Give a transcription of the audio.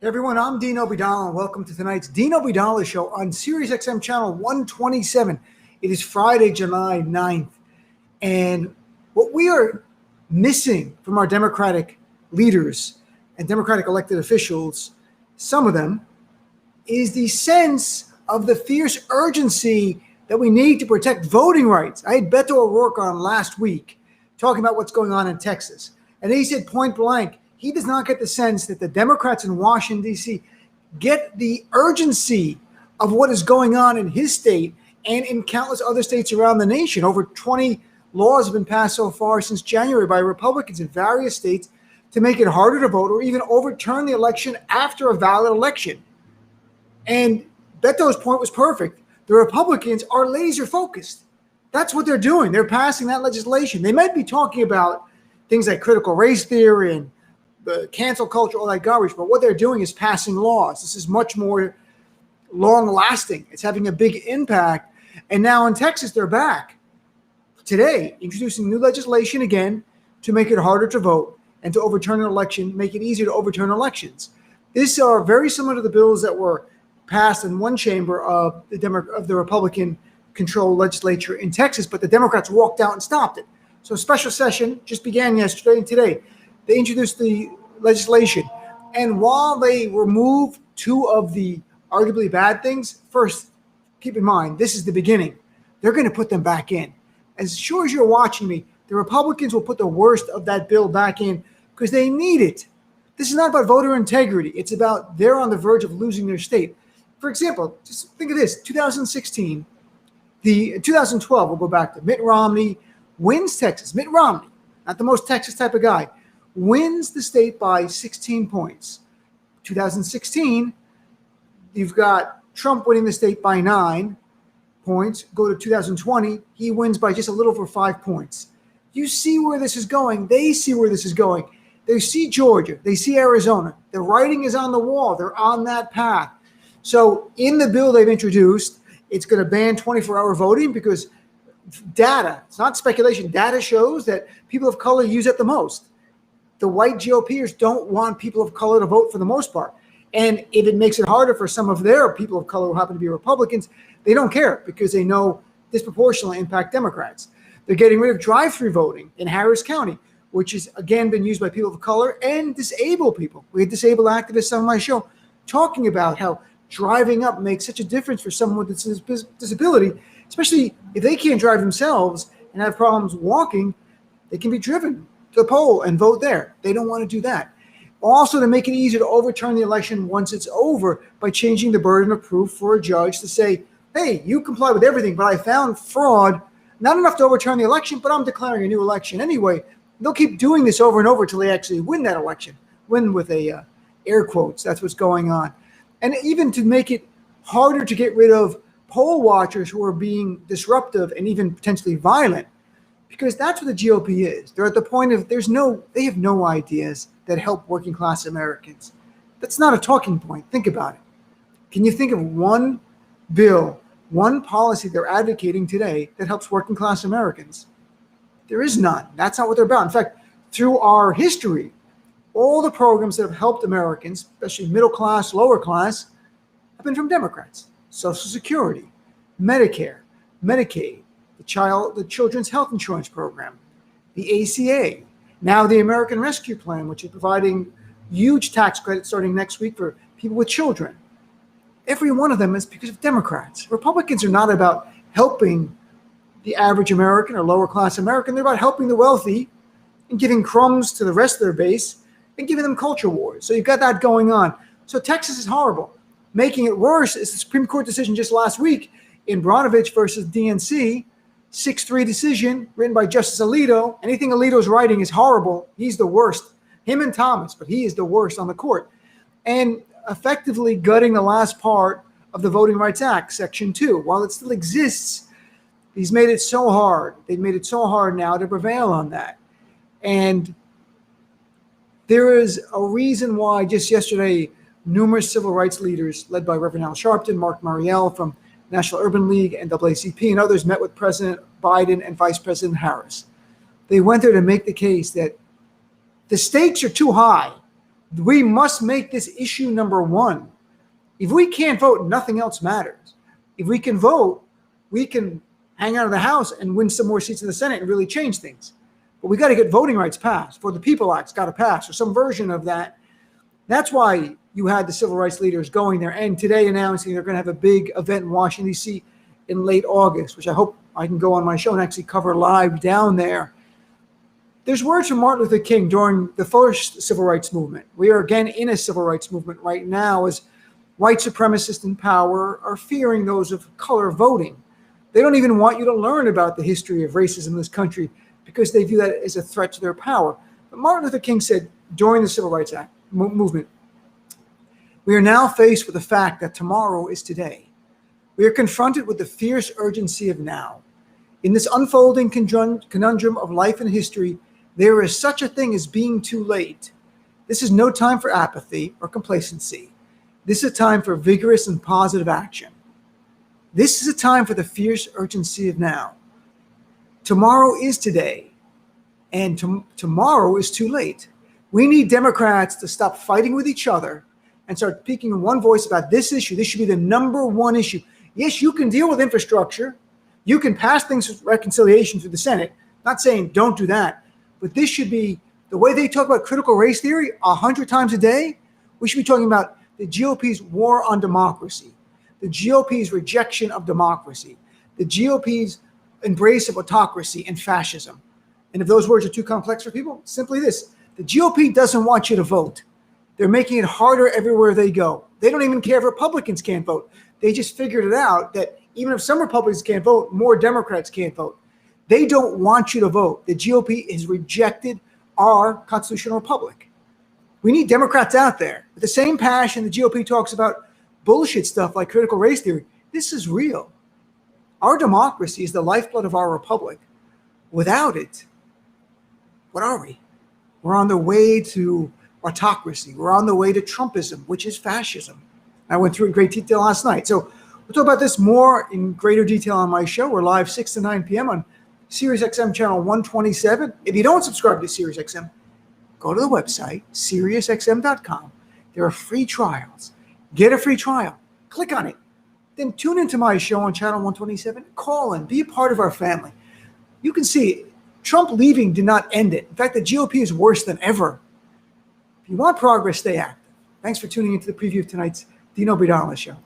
Hey everyone, I'm Dean Obidala, and welcome to tonight's Dean Obidala Show on Sirius XM Channel 127. It is Friday, July 9th, and what we are missing from our Democratic leaders and Democratic elected officials, some of them, is the sense of the fierce urgency that we need to protect voting rights. I had Beto O'Rourke on last week talking about what's going on in Texas, and he said point blank, he does not get the sense that the Democrats in Washington, D.C. get the urgency of what is going on in his state and in countless other states around the nation. Over 20 laws have been passed so far since January by Republicans in various states to make it harder to vote or even overturn the election after a valid election. And Beto's point was perfect. The Republicans are laser focused. That's what they're doing. They're passing that legislation. They might be talking about things like critical race theory and the cancel culture, all that garbage, but what they're doing is passing laws. This is much more long-lasting. It's having a big impact. And now in Texas, they're back today, introducing new legislation again to make it harder to vote and to overturn an election, make it easier to overturn elections. These are very similar to the bills that were passed in one chamber of the Republican-controlled legislature in Texas, but the Democrats walked out and stopped it. So a special session just began yesterday and today. They introduced the legislation. And while they removed two of the arguably bad things, first, keep in mind, this is the beginning. They're going to put them back in. As sure as you're watching me, the Republicans will put the worst of that bill back in because they need it. This is not about voter integrity. It's about they're on the verge of losing their state. For example, just think of this, 2016, 2012, we'll go back to Mitt Romney wins Texas. Mitt Romney, not the most Texas type of guy, wins the state by 16 points. 2016, you've got Trump winning the state by 9 points. Go to 2020, he wins by just a little over 5 points. You see where this is going. They see where this is going. They see Georgia. They see Arizona. The writing is on the wall. They're on that path. So in the bill they've introduced, it's going to ban 24-hour voting because data, it's not speculation, data shows that people of color use it the most. The white GOPers don't want people of color to vote for the most part. And if it makes it harder for some of their people of color who happen to be Republicans, they don't care because they know disproportionately impact Democrats. They're getting rid of drive-through voting in Harris County, which has, again, been used by people of color and disabled people. We had disabled activists on my show talking about how driving up makes such a difference for someone with a disability, especially if they can't drive themselves and have problems walking, they can be driven to the poll and vote there. They don't want to do that. Also, to make it easier to overturn the election once it's over by changing the burden of proof for a judge to say, hey, you comply with everything, but I found fraud, not enough to overturn the election, but I'm declaring a new election anyway. They'll keep doing this over and over until they actually win that election. Win with a air quotes. That's what's going on. And even to make it harder to get rid of poll watchers who are being disruptive and even potentially violent, because that's what the GOP is. They're at the point of they have no ideas that help working class Americans. That's not a talking point. Think about it. Can you think of one bill, one policy they're advocating today that helps working class Americans? There is none. That's not what they're about. In fact, through our history, all the programs that have helped Americans, especially middle class, lower class, have been from Democrats. Social Security, Medicare, Medicaid, the Children's Health Insurance Program, the ACA, now the American Rescue Plan, which is providing huge tax credits starting next week for people with children. Every one of them is because of Democrats. Republicans are not about helping the average American or lower class American. They're about helping the wealthy and giving crumbs to the rest of their base and giving them culture wars. So you've got that going on. So Texas is horrible. Making it worse is the Supreme Court decision just last week in Branovich versus DNC, 6-3 decision written by Justice Alito. Anything Alito's writing is horrible. He's the worst. Him and Thomas, but he is the worst on the court. And effectively gutting the last part of the Voting Rights Act, Section 2. While it still exists, he's made it so hard. They've made it so hard now to prevail on that. And there is a reason why just yesterday, numerous civil rights leaders led by Reverend Al Sharpton, Mark Mariel from National Urban League and NAACP and others met with President Biden and Vice President Harris. They went there to make the case that the stakes are too high. We must make this issue number one. If we can't vote, nothing else matters. If we can vote, we can hang out of the House and win some more seats in the Senate and really change things. But we got to get voting rights passed. For the People Act's got to pass, or some version of that. That's why you had the civil rights leaders going there and today announcing they're going to have a big event in Washington, D.C. in late August, which I hope I can go on my show and actually cover live down there. There's words from Martin Luther King during the first civil rights movement. We are again in a civil rights movement right now as white supremacists in power are fearing those of color voting. They don't even want you to learn about the history of racism in this country because they view that as a threat to their power. But Martin Luther King said during the Civil Rights Act movement, we are now faced with the fact that tomorrow is today. We are confronted with the fierce urgency of now. In this unfolding conundrum of life and history, there is such a thing as being too late. This is no time for apathy or complacency. This is a time for vigorous and positive action. This is a time for the fierce urgency of now. Tomorrow is today, and tomorrow is too late. We need Democrats to stop fighting with each other and start speaking in one voice about this issue. This should be the number one issue. Yes, you can deal with infrastructure. You can pass things with reconciliation through the Senate. Not saying don't do that, but this should be the way they talk about critical race theory 100 times a day. We should be talking about the GOP's war on democracy, the GOP's rejection of democracy, the GOP's embrace of autocracy and fascism. And if those words are too complex for people, simply this: the GOP doesn't want you to vote. They're making it harder everywhere they go. They don't even care if Republicans can't vote. They just figured it out that even if some Republicans can't vote, more Democrats can't vote. They don't want you to vote. The GOP has rejected our constitutional republic. We need Democrats out there with the same passion the GOP talks about bullshit stuff like critical race theory. This is real. Our democracy is the lifeblood of our republic. Without it, what are we? We're on the way to autocracy. We're on the way to Trumpism, which is fascism. I went through it in great detail last night. So we'll talk about this more in greater detail on my show. We're live 6 to 9 p.m. on SiriusXM channel 127. If you don't subscribe to SiriusXM, go to the website, SiriusXM.com. There are free trials. Get a free trial. Click on it. Then tune into my show on channel 127. Call in. Be a part of our family. You can see Trump leaving did not end it. In fact, the GOP is worse than ever. If you want progress, stay active. Thanks for tuning into the preview of tonight's Dino Bridala Show.